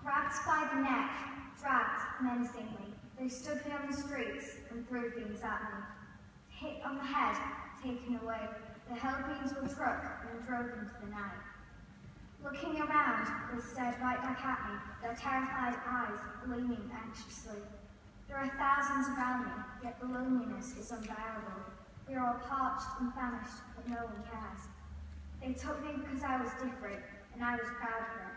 Grabbed by the neck, dragged menacingly, they stood me on the streets and threw things at me. Hit on the head, taken away, the hell-beams were struck and drove into the night. Looking around, they stared right back at me, their terrified eyes gleaming anxiously. There are thousands around me, yet the loneliness is unbearable. We are all parched and famished, but no one cares. They took me because I was different, and I was proud of it.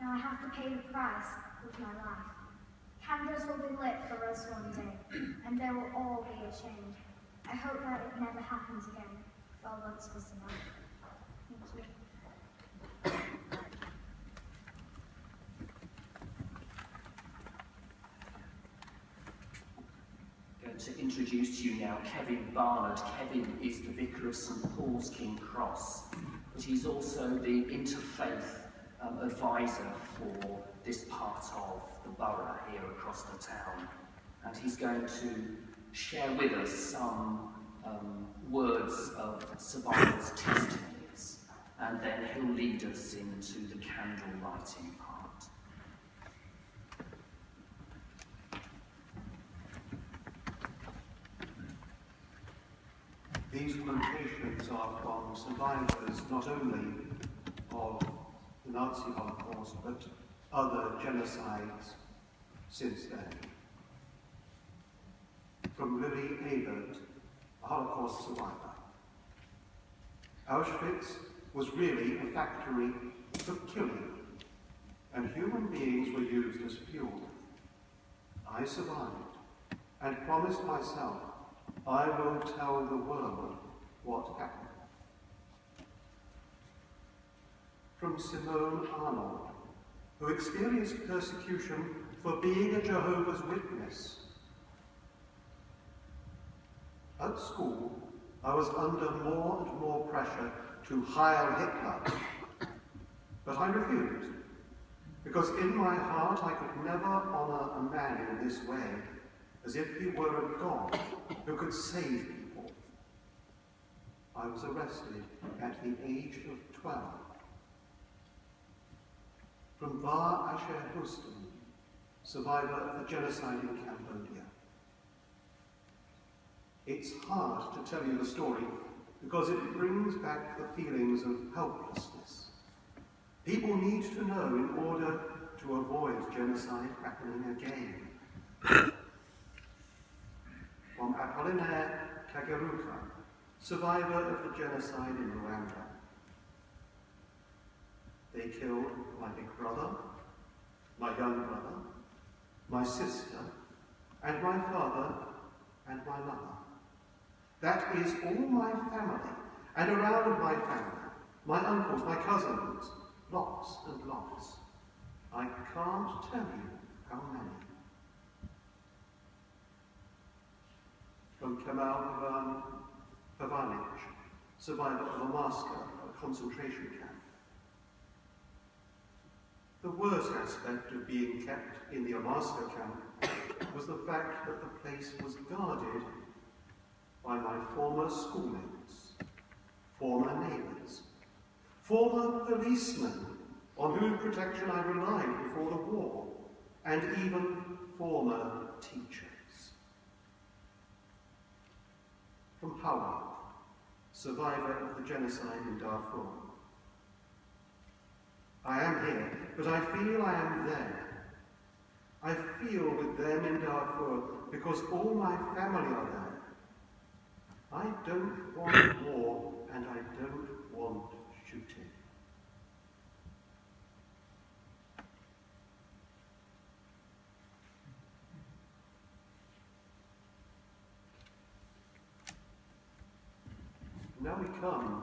Now I have to pay the price with my life. Candles will be lit for us one day, and they will all be ashamed. I hope that it never happens again, for once was enough. Thank you. I'm going to introduce to you now Kevin Barnard. Kevin is the vicar of St Paul's King Cross, but he's also the interfaith advisor for this part of the borough here across the town. And he's going to share with us some words of survivors' testimonies, and then he'll lead us into the candle lighting part. These quotations are from survivors not only of the Nazi Holocaust, but other genocides since then. From Lily Ebert, a Holocaust survivor. Auschwitz was really a factory for killing, and human beings were used as fuel. I survived, and promised myself, I will tell the world what happened. From Simone Arnold, who experienced persecution for being a Jehovah's Witness. At school, I was under more and more pressure to Heil Hitler, but I refused, because in my heart I could never honor a man in this way, as if he were a god who could save people. I was arrested at the age of 12. From Var Asher Houston, survivor of the genocide in Cambodia. It's hard to tell you the story because it brings back the feelings of helplessness. People need to know in order to avoid genocide happening again. From Apollinaire Kagaruka, survivor of the genocide in Rwanda. They killed my big brother, my young brother, my sister, and my father and my mother. That is all my family, and around my family, my uncles, my cousins, lots and lots. I can't tell you how many. From Kemal Pavanic, survivor of a massacre, a concentration camp. The worst aspect of being kept in the massacre camp was the fact that the place was guarded by my former schoolmates, former neighbours, former policemen on whose protection I relied before the war, and even former teachers. From Hawa, survivor of the genocide in Darfur. I am here, but I feel I am there. I feel with them in Darfur because all my family are there. I don't want war, and I don't want shooting. Now we come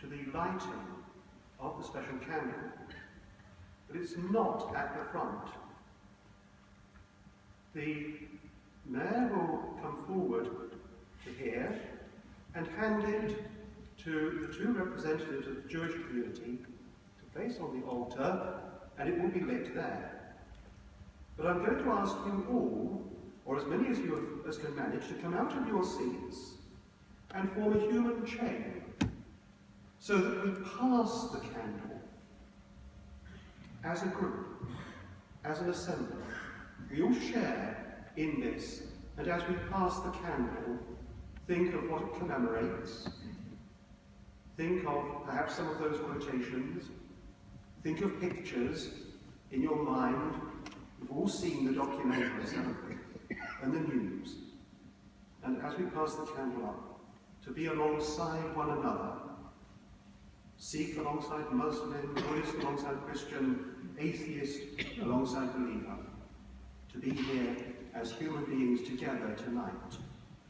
to the lighting of the special candle, but it's not at the front. The mayor will come forward to here and hand it to the two representatives of the Jewish community to place on the altar, and it will be lit there. But I'm going to ask you all, or as many of you as can manage, to come out of your seats and form a human chain so that we pass the candle as a group as an assembly, we all share in this, and as we pass the candle, think of what it commemorates, think of perhaps some of those quotations, think of pictures in your mind. We've all seen the documentaries, haven't we? And the news. And as we pass the candle up, to be alongside one another, Sikh alongside Muslim, Buddhist alongside Christian, atheist alongside believer, to be here as human beings together tonight.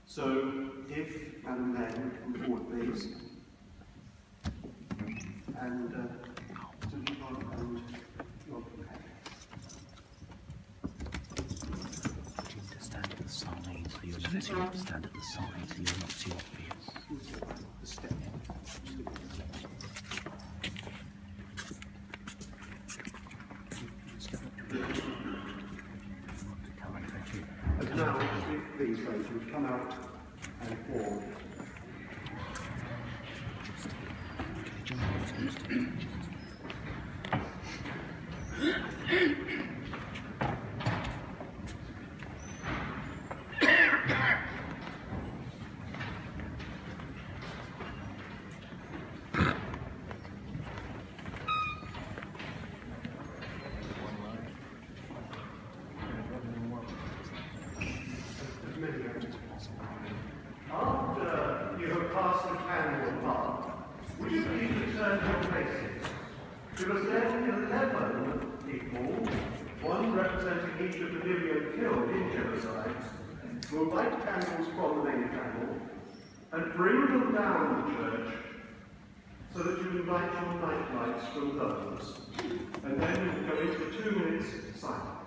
So, if Madam Mayor would come forward, please. And to be on and your To stand at the side, so you're not too, stand at the side, so you're not too obvious. the step. And now, if please, those who come out and forward. After you have passed the candle mark, would you please return your faces to us then 11 people, one representing each of the million killed in genocide, will light candles from the main candle and bring them down the church so that you can light your night lights from those. And then we'll go into 2 minutes silence.